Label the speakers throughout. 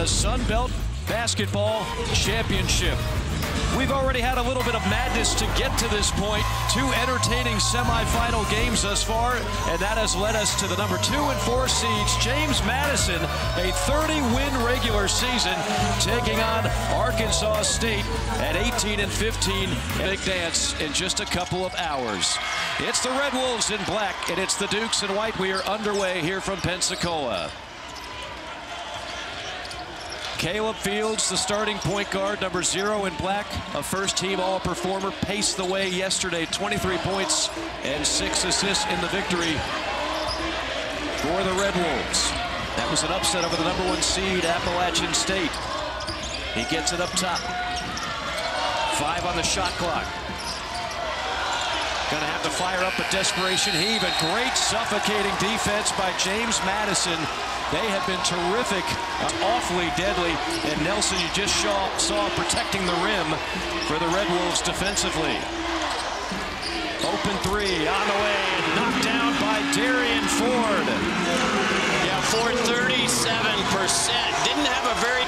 Speaker 1: the Sun Belt Basketball Championship. We've already had a little bit of madness to get to this point. 2 entertaining semifinal games thus far, and that has led us to the number 2 and 4 seeds, James Madison, a 30-win regular season, taking on Arkansas State at 18 and 15. Big dance in just a couple of hours. It's the Red Wolves in black, and it's the Dukes in white. We are underway here from Pensacola. Caleb Fields, the starting point guard, number 0 in black, a first-team all-performer, paced the way yesterday, 23 points and 6 assists in the victory for the Red Wolves. That was an upset over the number 1 seed, Appalachian State. He gets it up top. 5 on the shot clock. Gonna have to fire up a desperation heave, and great suffocating defense by James Madison. They have been terrific, awfully deadly, and Nelson, you just saw protecting the rim for the Red Wolves defensively. Open 3 on the way, knocked down by Darian Ford.
Speaker 2: Yeah, Ford 37%. Didn't have a very...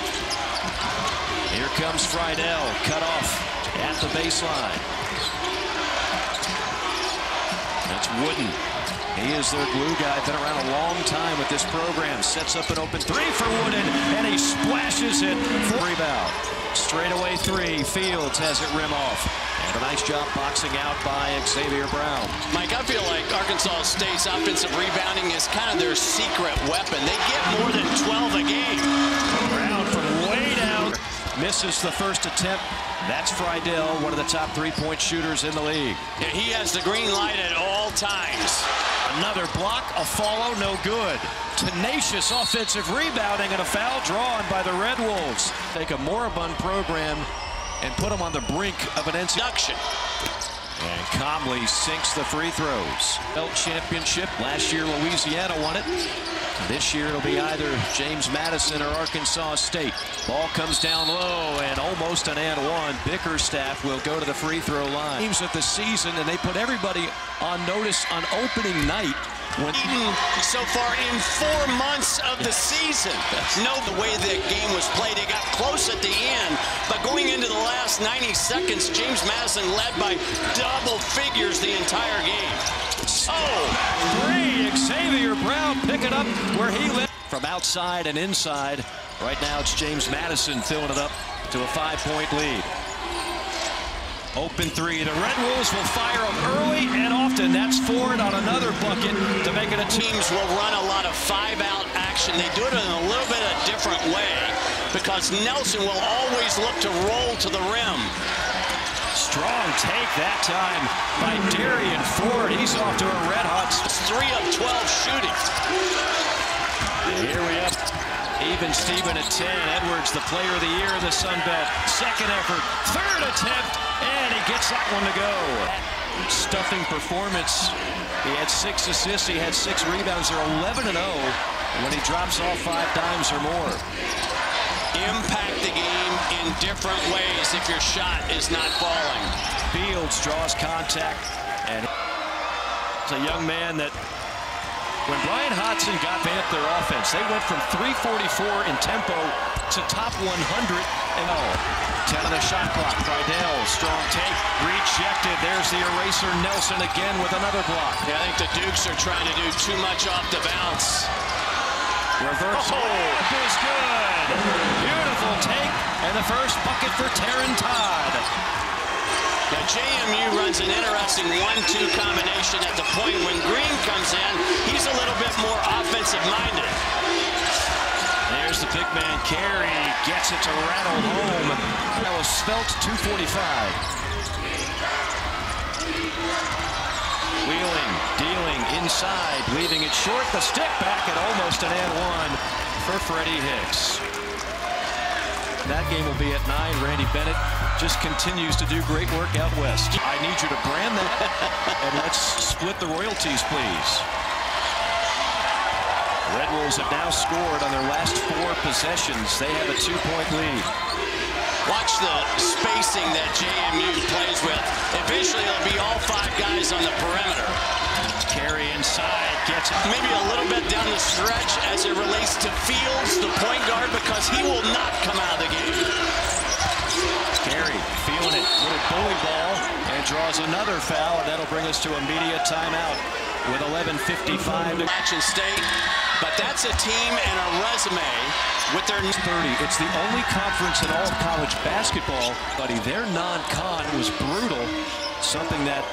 Speaker 1: Here comes Friedel, cut off at the baseline. That's Wooden. He is their glue guy, been around a long time with this program. Sets up an open 3 for Wooden, and he splashes it for rebound. Straightaway 3, Fields has it rim off. And a nice job boxing out by Xavier Brown.
Speaker 2: Mike, I feel like Arkansas State's offensive rebounding is kind of their secret weapon. They get more than 12 a game.
Speaker 1: Brown from way down. Misses the first attempt. That's Friedel, one of the top 3-point shooters in the league.
Speaker 2: Yeah, he has the green light at all times.
Speaker 1: Another block, a follow, no good. Tenacious offensive rebounding and a foul drawn by the Red Wolves. Take a moribund program and put them on the brink of an NCAA. And Comley sinks the free throws. Belt championship. Last year, Louisiana won it. This year, it'll be either James Madison or Arkansas State. Ball comes down low and almost an and one. Bickerstaff will go to the free throw line. Teams of the season, and they put everybody on notice on opening night.
Speaker 2: So far in 4 months of the season. No, the way the game was played, it got close at the end, but going into the last 90 seconds, James Madison led by double figures the entire game.
Speaker 1: Oh, 3, Xavier Brown pick it up where he lived. From outside and inside, right now it's James Madison filling it up to a 5-point lead. Open 3, the Red Wolves will fire them early and often. That's Ford on another bucket to make it a
Speaker 2: teams will run a lot of 5-out action. They do it in a little bit of a different way because Nelson will always look to roll to the rim.
Speaker 1: Strong take that time by Darian Ford. He's off to a red hot.
Speaker 2: 3 of 12 shooting.
Speaker 1: And here we have even Steven at 10. Edwards, the player of the year in the Sun Belt. Second effort, 3rd attempt, and he gets that one to go. Stuffing performance. He had 6 assists. He had 6 rebounds. They're 11-0 when he drops off 5 dimes or more.
Speaker 2: Impact the game in different ways if your shot is not falling.
Speaker 1: Fields draws contact, and it's a young man that when Brian Hodson got vamped their offense, they went from 344 in tempo to top 100 and all. 10 on the shot clock. Friedel, strong take, rejected. There's the eraser. Nelson again with another block.
Speaker 2: Yeah, I think the Dukes are trying to do too much off the bounce.
Speaker 1: Reverse is good. Beautiful take, and the first bucket for Taryn Todd.
Speaker 2: Now JMU runs an interesting 1-2 combination at the point when Green comes in. He's a little bit more offensive-minded.
Speaker 1: There's the big man Carey, gets it to rattle home. That was Spelt 245. Wheeling, dealing inside, leaving it short. The stick back at almost an and one for Freddie Hicks. That game will be at 9. Randy Bennett just continues to do great work out west. I need you to brand that, and let's split the royalties, please. Red Wolves have now scored on their last 4 possessions. They have a 2-point lead.
Speaker 2: Watch the spacing that JMU plays with. Eventually, it'll be all 5 guys on the perimeter.
Speaker 1: Carey inside, gets it.
Speaker 2: Maybe a little bit down the stretch as it relates to Fields, the point guard, because he will not come out of the game.
Speaker 1: Carey feeling it, little bully ball, and draws another foul, and that'll bring us to immediate timeout with 11:55 to
Speaker 2: Madison State. But that's a team and a resume with their
Speaker 1: 30. It's the only conference in all of college basketball, buddy. Their non-con was brutal, something that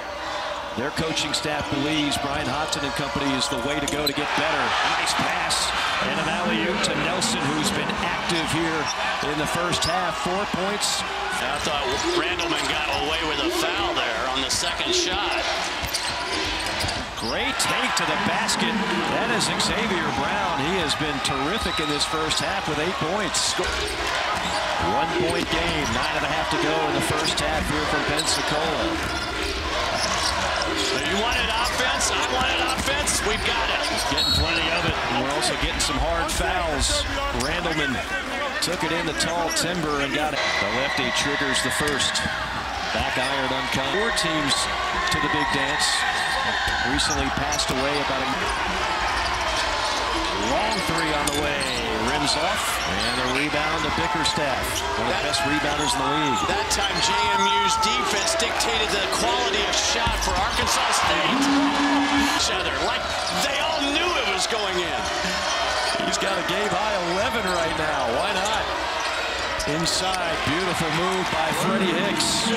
Speaker 1: their coaching staff believes Brian Hodgson and company is the way to go to get better. Nice pass and an alley-oop to Nelson, who's been active here in the first half. 4 points.
Speaker 2: I thought Randleman got away with a foul there on the second shot.
Speaker 1: Great take to the basket. That is Xavier Brown. He has been terrific in this first half with 8 points. 1 point game, 9.5 to go in the first half here from Pensacola.
Speaker 2: You wanted offense, I wanted offense, we've got it.
Speaker 1: Getting plenty of it. And we're also getting some hard fouls. Randleman took it in the tall timber and got it. The lefty triggers the first. Back iron uncovered. 4 teams to the big dance. Recently passed away about a long 3 on the way. Rims off, and a rebound to Bickerstaff. One of the best rebounders in the league.
Speaker 2: That time JMU's defense dictated the quality of shot for Arkansas State. Each other, like they all knew it was going in.
Speaker 1: He's got a game high 11 right now. Why not? Inside, beautiful move by Freddie Hicks.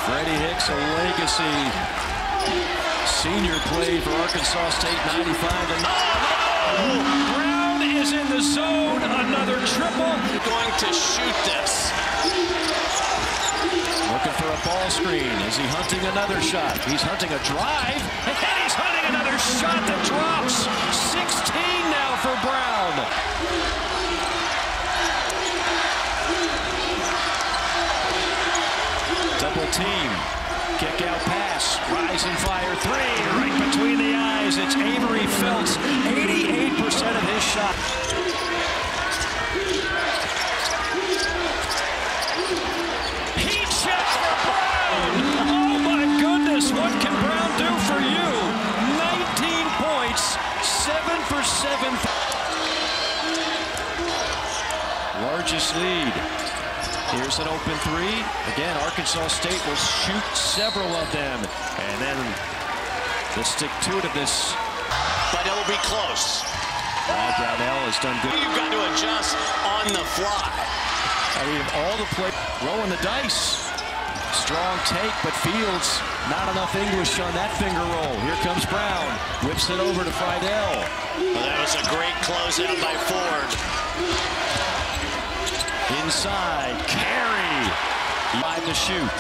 Speaker 1: Freddie Hicks, a legacy senior play for Arkansas State, 95 to 9. Oh, Brown is in the zone, another triple.
Speaker 2: Going to shoot this.
Speaker 1: Looking for a ball screen. Is he hunting another shot? He's hunting a drive, and he's hunting another shot that drops. 16 now for Brown. Double team, kick out pass, rise and fire 3, right between the eyes. It's Avery Felts, 88% of his shot. Heat check for Brown. Oh my goodness, what can Brown do for you? 19 points, 7 for 7. Largest lead. Here's an open 3. Again, Arkansas State will shoot several of them. And then the stick to it of this.
Speaker 2: But it'll be close.
Speaker 1: Brownell has done good.
Speaker 2: You've got to adjust on the fly.
Speaker 1: I mean, all the play, rolling the dice. Strong take, but Fields, not enough English on that finger roll. Here comes Brown. Whips it over to Friedel.
Speaker 2: Well, that was a great closeout by Ford.
Speaker 1: Inside, Carey. 5 to shoot.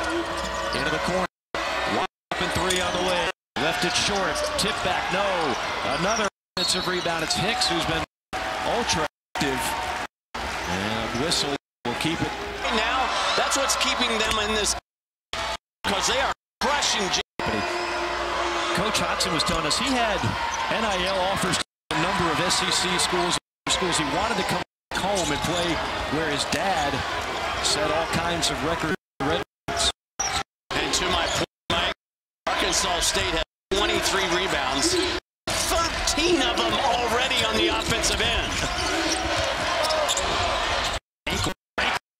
Speaker 1: Into the corner. Wide open 3 on the way. Left it short. Tip back, no. Another offensive rebound. It's Hicks who's been ultra active. And a whistle will keep it.
Speaker 2: Now, that's what's keeping them in this. Because they are crushing.
Speaker 1: Coach Hodgson was telling us he had NIL offers to a number of SEC schools. He wanted to come home and play where his dad set all kinds of records.
Speaker 2: And to my point, Mike, Arkansas State has 23 rebounds, 13 of them already on the offensive end.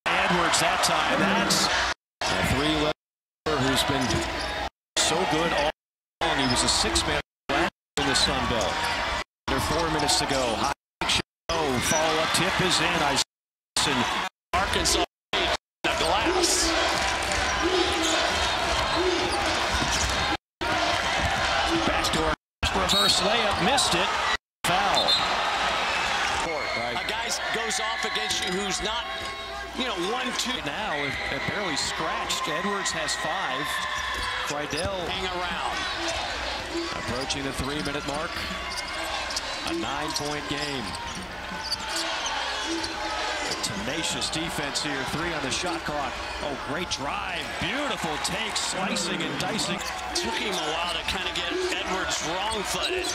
Speaker 1: Edwards that time. That's a 3-letter who's been so good all along. He was a 6-man in the Sun Belt. Under 4 minutes to go. Follow-up tip is in.
Speaker 2: Arkansas State the glass.
Speaker 1: Backdoor reverse layup, missed it. Foul.
Speaker 2: A guy goes off against you who's not, 1-2.
Speaker 1: Now, it barely scratched. Edwards has 5. Friedel
Speaker 2: hang around.
Speaker 1: Approaching the 3-minute mark. A 9-point game. Tenacious defense here. 3 on the shot clock. Oh, great drive. Beautiful take, slicing and dicing.
Speaker 2: Took him a while to kind of get Edwards wrong-footed.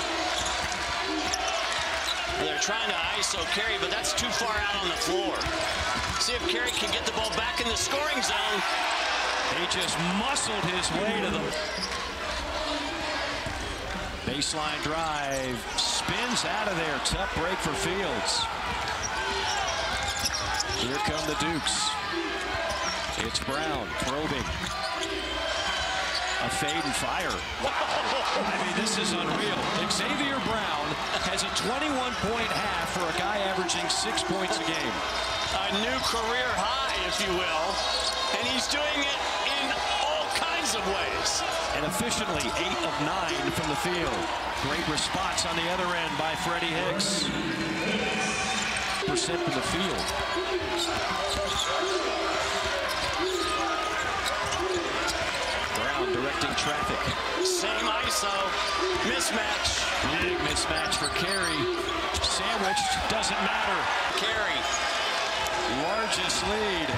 Speaker 2: They're trying to ISO Carey, but that's too far out on the floor. See if Carey can get the ball back in the scoring zone.
Speaker 1: He just muscled his way to the baseline drive. Spins out of there. Tough break for Fields. Here come the Dukes. It's Brown probing. A fade and fire. I mean, this is unreal. Xavier Brown has a 21-point half for a guy averaging 6 points a game.
Speaker 2: A new career high, if you will. And he's doing it in all kinds of ways.
Speaker 1: And efficiently, 8 of 9 from the field. Great response on the other end by Freddie Hicks. Percent from the field. Directing traffic.
Speaker 2: Same ISO. Mismatch.
Speaker 1: Big mismatch for Carey. Sandwiched. Doesn't matter.
Speaker 2: Carey.
Speaker 1: Largest lead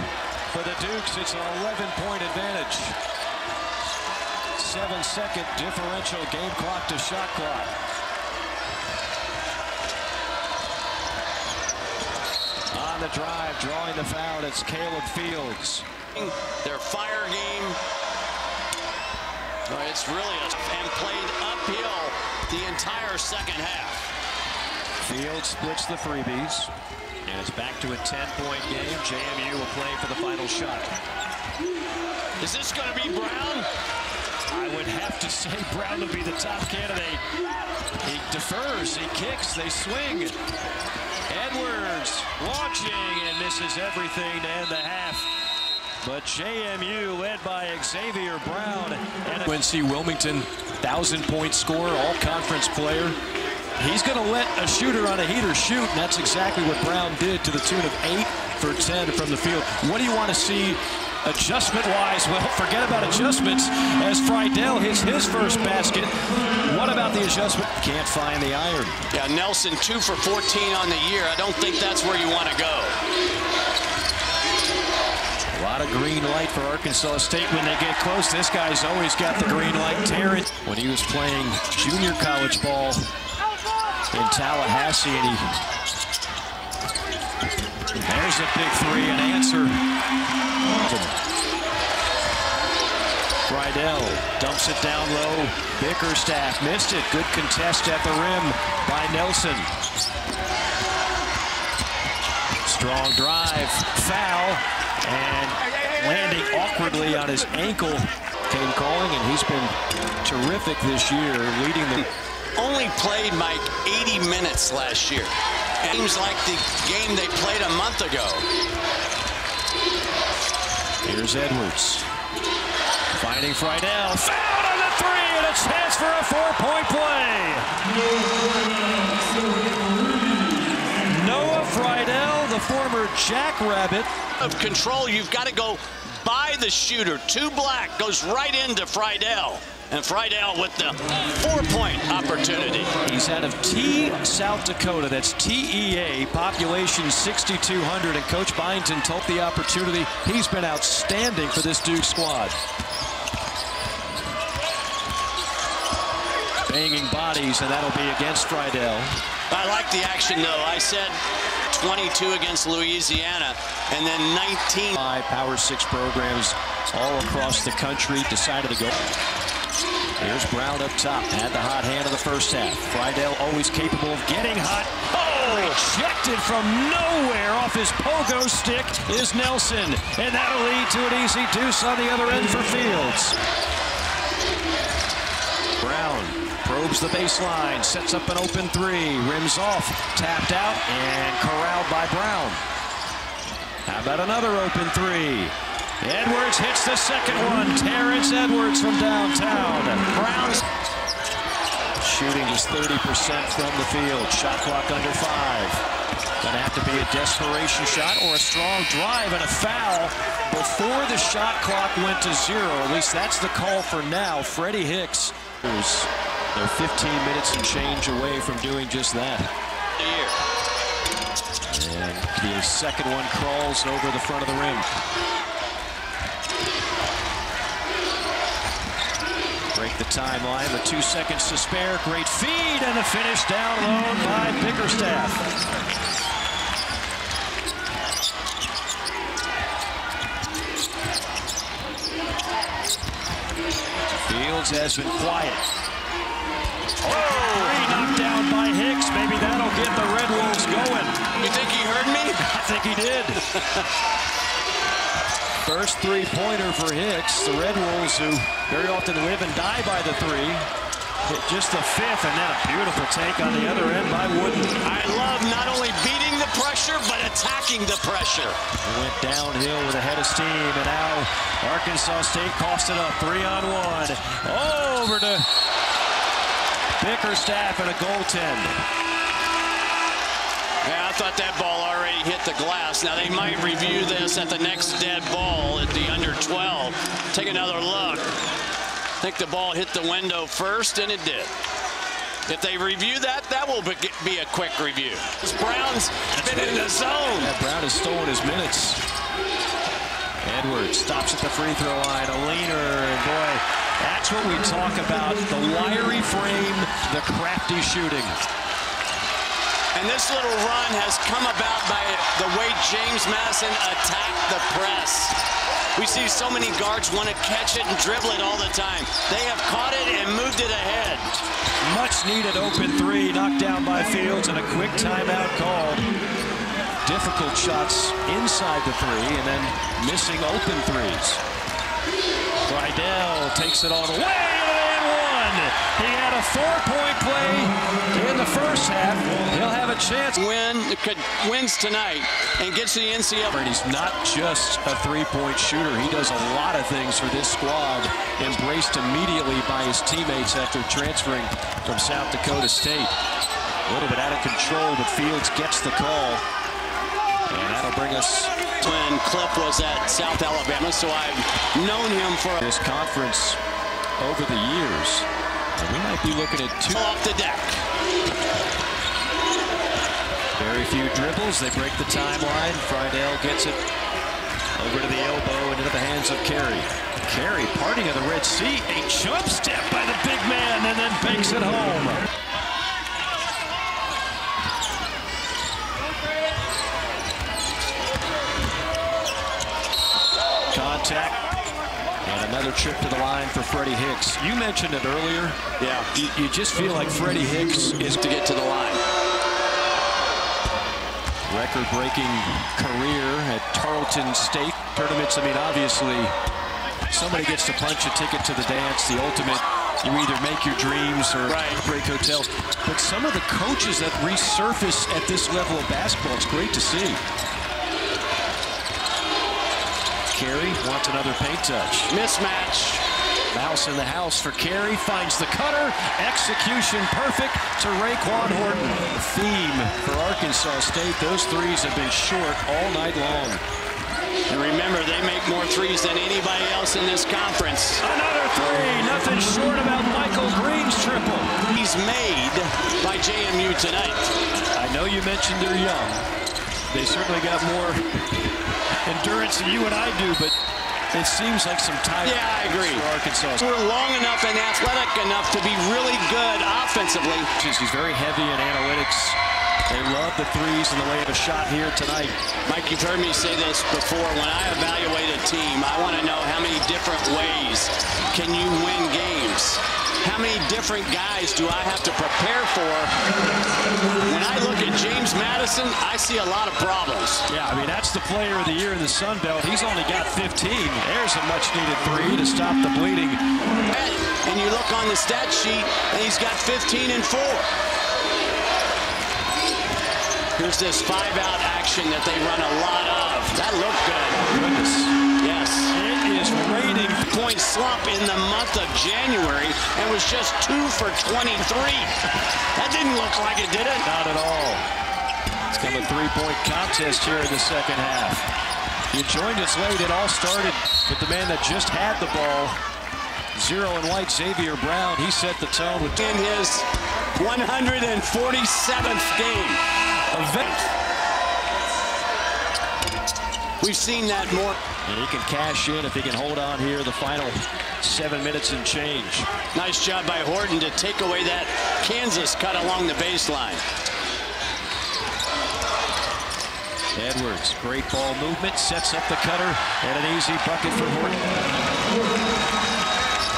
Speaker 1: for the Dukes. It's an 11-point advantage. 7-second differential game clock to shot clock. On the drive, drawing the foul, it's Caleb Fields.
Speaker 2: Their fire game. It's really and played uphill the entire second half.
Speaker 1: Fields splits the freebies, and it's back to a 10-point game. JMU will play for the final shot.
Speaker 2: Is this going to be Brown?
Speaker 1: I would have to say Brown to be the top candidate. He defers, he kicks, they swing. Edwards launching and misses everything to end the half. But JMU led by Xavier Brown. And UNC Wilmington, 1,000-point scorer, all-conference player. He's going to let a shooter on a heater shoot, and that's exactly what Brown did to the tune of 8 for 10 from the field. What do you want to see adjustment-wise? Well, forget about adjustments as Friedel hits his first basket. What about the adjustment? Can't find the iron.
Speaker 2: Yeah, Nelson 2 for 14 on the year. I don't think that's where you want to go.
Speaker 1: A lot of green light for Arkansas State when they get close. This guy's always got the green light. Terrence, when he was playing junior college ball in Tallahassee, and there's a big three, an answer. Friedel dumps it down low. Bickerstaff missed it. Good contest at the rim by Nelson. Strong drive, foul. And landing awkwardly on his ankle. Came calling, and he's been terrific this year, leading the...
Speaker 2: Only played, Mike, 80 minutes last year. It seems like the game they played a month ago.
Speaker 1: Here's Edwards. Finding Friedel. Fouled on the three, and a chance for a 4-point play. Noah Friedel, the former Jackrabbit.
Speaker 2: Of control, you've got to go by the shooter. Too black, goes right into Friedel. And Friedel with the 4-point opportunity.
Speaker 1: He's out of T, South Dakota. That's TEA, population 6,200. And Coach Byington took the opportunity. He's been outstanding for this Duke squad. Banging bodies, and that'll be against Friedel.
Speaker 2: I like the action, though. I said 22 against Louisiana, and then 19.
Speaker 1: 5 Power 6 programs all across the country decided to go. Here's Brown up top. Had the hot hand of the first half. Friedel always capable of getting hot. Oh, rejected from nowhere off his pogo stick is Nelson. And that'll lead to an easy deuce on the other end for Fields. Brown probes the baseline, sets up an open three, rims off, tapped out, and corralled by Brown. How about another open three? Edwards hits the second one. Terrence Edwards from downtown. Brown's shooting just 30% from the field. Shot clock under 5. Gonna have to be a desperation shot or a strong drive and a foul before the shot clock went to 0. At least that's the call for now. Freddie Hicks. They're 15 minutes and change away from doing just that. And the second one crawls over the front of the rim. Break the timeline with 2 seconds to spare. Great feed and a finish down low by Bickerstaff. Fields has been quiet. Three knocked down by Hicks. Maybe that'll get the Red Wolves going.
Speaker 2: You think he heard me?
Speaker 1: I think he did. First three-pointer for Hicks. The Red Wolves, who very often live and die by the three, hit just the fifth, and then a beautiful take on the other end by Wooden.
Speaker 2: I love not only beating the pressure, but attacking the pressure.
Speaker 1: He went downhill with a head of steam, and now Arkansas State coughs it up. 3-on-1. Over to Bickerstaff and a goaltend.
Speaker 2: Yeah, I thought that ball already hit the glass. Now they might review this at the next dead ball at the under 12. Take another look. I think the ball hit the window first, and it did. If they review that, that will be a quick review. Brown's been in the zone.
Speaker 1: Yeah, Brown has stolen his minutes. Edwards stops at the free throw line. A leaner, and boy, that's what we talk about. The wiry frame, the crafty shooting.
Speaker 2: And this little run has come about by the way James Madison attacked the press. We see so many guards want to catch it and dribble it all the time. They have caught it and moved it ahead.
Speaker 1: Much needed open three, knocked down by Fields, and a quick timeout called. Difficult shots inside the three, and then missing open threes. Friedel takes it all the way. He had a 4-point play in the first half. He'll have a chance.
Speaker 2: Wins tonight and gets to the NCAA.
Speaker 1: And he's not just a three-point shooter. He does a lot of things for this squad. Embraced immediately by his teammates after transferring from South Dakota State. A little bit out of control, but Fields gets the call. And that'll bring us
Speaker 2: when Cliff was at South Alabama, so I've known him for
Speaker 1: this conference over the years. And we might be looking at two
Speaker 2: off the deck.
Speaker 1: Very few dribbles. They break the timeline. Friedel gets it over to the elbow and into the hands of Carey. Carey, parting of the Red Sea. A jump step by the big man and then banks it home. Contact. And another trip to the line for Freddie Hicks. You mentioned it earlier.
Speaker 2: Yeah.
Speaker 1: You just feel like Freddie Hicks is
Speaker 2: to get to the line.
Speaker 1: Record-breaking career at Tarleton State tournaments. I mean, obviously, somebody gets to punch a ticket to the dance. The ultimate, you either make your dreams or break hotels. But some of the coaches that resurface at this level of basketball, it's great to see. Carey wants another paint touch.
Speaker 2: Mismatch.
Speaker 1: Mouse in the house for Carey. Finds the cutter. Execution perfect to Raekwon Horton. The theme for Arkansas State. Those threes have been short all night long.
Speaker 2: And remember, they make more threes than anybody else in this conference.
Speaker 1: Another three. Nothing short about Michael Green's triple.
Speaker 2: He's made by JMU tonight.
Speaker 1: I know you mentioned they're young. They certainly got more endurance than you and I do, but it seems like some time.
Speaker 2: Yeah, I agree.
Speaker 1: For Arkansas.
Speaker 2: We're long enough and athletic enough to be really good offensively.
Speaker 1: He's very heavy in analytics. They love the threes in the way of a shot here tonight.
Speaker 2: Mike, you've heard me say this before. When I evaluate a team, I want to know how many different ways can you win games. How many different guys do I have to prepare for? When I look at James Madison, I see a lot of problems.
Speaker 1: Yeah, I mean, that's the player of the year in the Sun Belt. He's only got 15. There's a much-needed three to stop the bleeding.
Speaker 2: And you look on the stat sheet, and he's got 15 and 4. Here's this 5-out action that they run a lot of. That looked good.
Speaker 1: Goodness.
Speaker 2: Yes.
Speaker 1: It is raining.
Speaker 2: Point slump in the month of January and was just 2 for 23. That didn't look like it, did it?
Speaker 1: Not at all. It's come a three-point contest here in the second half. You joined us late. It all started with the man that just had the ball. 0 and white, Xavier Brown. He set the tone with
Speaker 2: in his 147th game. We've seen that more.
Speaker 1: And he can cash in if he can hold on here the final 7 minutes and change.
Speaker 2: Nice job by Horton to take away that Kansas cut along the baseline.
Speaker 1: Edwards, great ball movement, sets up the cutter, and an easy bucket for Horton.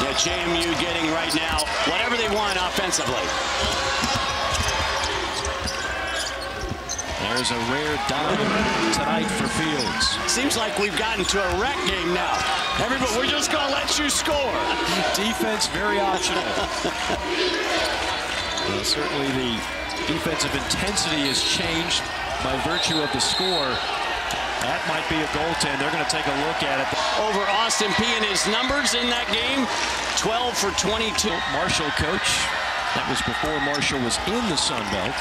Speaker 2: Yeah, JMU getting right now whatever they want offensively.
Speaker 1: There's a rare dime tonight for Fields.
Speaker 2: Seems like we've gotten to a rec game now. Everybody, we're just going to let you score.
Speaker 1: Defense very optional. Well, certainly the defensive intensity has changed by virtue of the score. That might be a goaltend. They're going to take a look at it.
Speaker 2: Over Austin P and his numbers in that game, 12 for 22.
Speaker 1: Marshall coach. That was before Marshall was in the Sun Belt.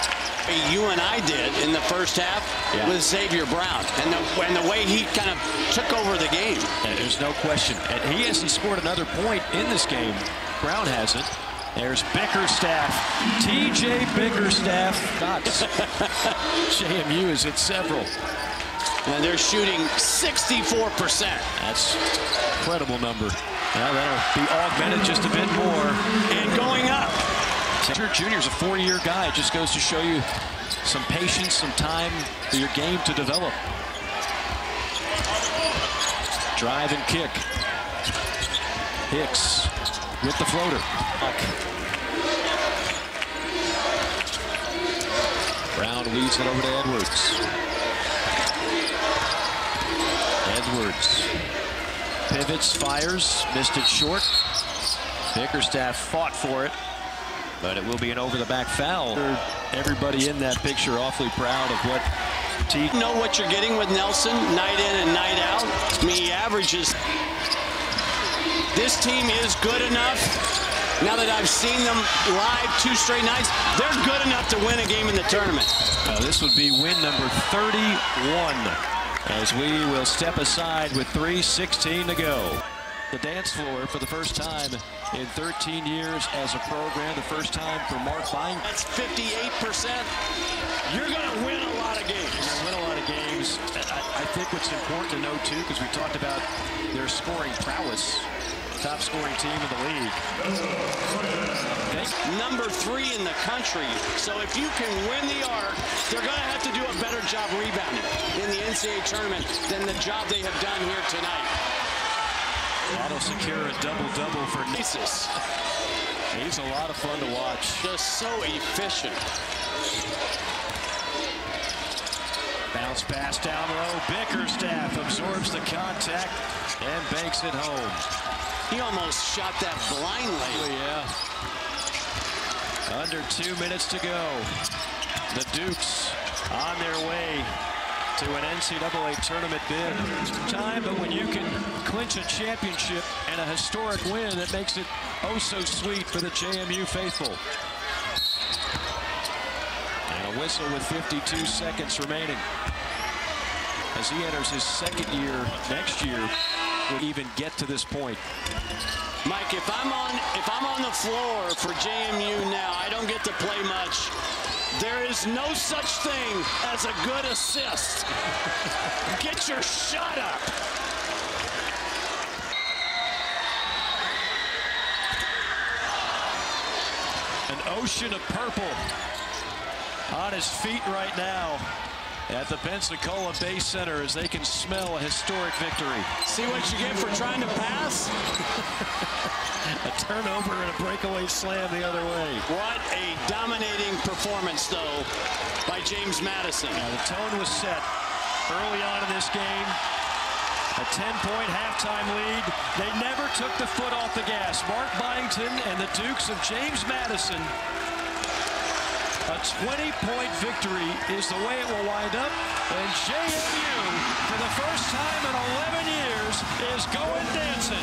Speaker 2: You and I did in the first half with Xavier Brown, and the way he kind of took over the game.
Speaker 1: And there's no question. And he hasn't scored another point in this game. Brown hasn't. There's Bickerstaff. TJ Bickerstaff. JMU is at several.
Speaker 2: And they're shooting 64%.
Speaker 1: That's an incredible number. Now that'll be augmented just a bit more.
Speaker 2: And going up.
Speaker 1: Junior's a 4-year guy. It just goes to show you some patience, some time for your game to develop. Drive and kick. Hicks with the floater. Brown leads it over to Edwards. Edwards pivots, fires, missed it short. Bickerstaff fought for it, but it will be an over-the-back foul. Everybody in that picture awfully proud of what T.
Speaker 2: Know what you're getting with Nelson, night in and night out. I mean, he averages. This team is good enough. Now that I've seen them live 2 straight nights, they're good enough to win a game in the tournament.
Speaker 1: This would be win number 31 as we will step aside with 3:16 to go. The dance floor for the first time in 13 years as a program. The first time for Mark Bying.
Speaker 2: That's 58%. You're going to win a lot of games.
Speaker 1: You're going to win a lot of games. I think what's important to know, too, because we talked about their scoring prowess. Top scoring team in the league. Okay.
Speaker 2: Number 3 in the country. So if you can win the ARC, they're going to have to do a better job rebounding in the NCAA tournament than the job they have done here tonight.
Speaker 1: Auto secure a double-double for Nisus. He's a lot of fun to watch.
Speaker 2: Just so efficient.
Speaker 1: Bounce pass down low. Bickerstaff absorbs the contact and banks it home.
Speaker 2: He almost shot that blindly.
Speaker 1: Oh, yeah. Under 2 minutes to go. The Dukes on their way to an NCAA tournament bid. Time, but when you can clinch a championship and a historic win, that makes it oh so sweet for the JMU faithful. And a whistle with 52 seconds remaining. As he enters his second year next year, will even get to this point.
Speaker 2: Mike, if I'm on the floor for JMU now, I don't get to play much. There is no such thing as a good assist. Get your shot up.
Speaker 1: An ocean of purple on his feet right now at the Pensacola Bay Center as they can smell a historic victory.
Speaker 2: See what you get for trying to pass?
Speaker 1: A turnover and a breakaway slam the other way.
Speaker 2: What a dominating performance, though, by James Madison.
Speaker 1: Now, the tone was set early on in this game. A 10-point halftime lead. They never took the foot off the gas. Mark Byington and the Dukes of James Madison. A 20-point victory is the way it will wind up. And JMU, for the first time in 11 years, is going dancing.